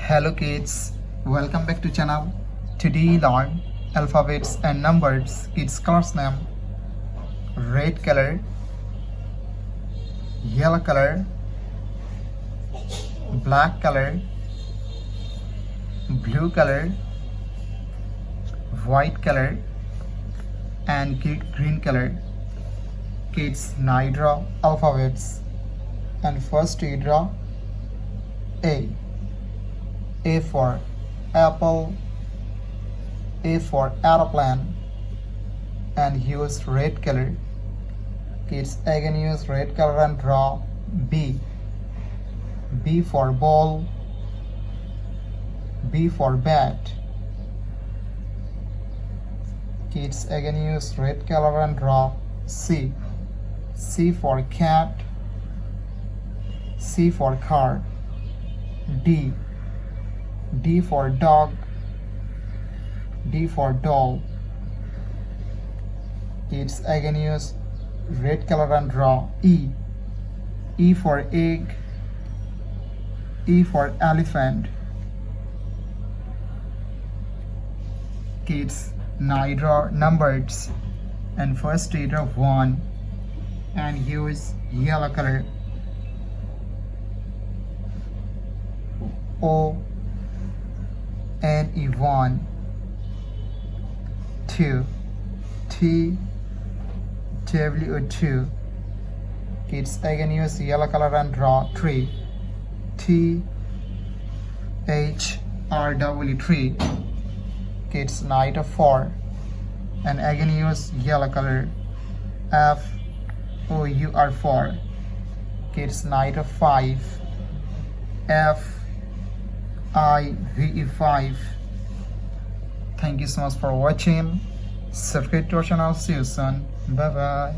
Hello kids, welcome back to channel. Today learn alphabets and numbers. Kids colors name: red color, yellow color, black color, blue color, white color, and green color. Kids now draw alphabets, and first we draw A. A for apple, A for aeroplane, and use red color. Kids again use red color and draw B. B for ball, B for bat. Kids again use red color and draw C. C for cat, C for car. D. D for dog, D for doll. Kids again use red color and draw E. E for egg, E for elephant. Kids now draw numbers, and first we draw 1 and use yellow color. O N E 1. 2 T W 2. Kids again use yellow color and draw 3. T H R W 3. Kids now 4 and again use yellow color. F O U R 4. Kids now 5. F I V E 5. Thank you so much for watching. Subscribe to our channel. See you soon. Bye bye.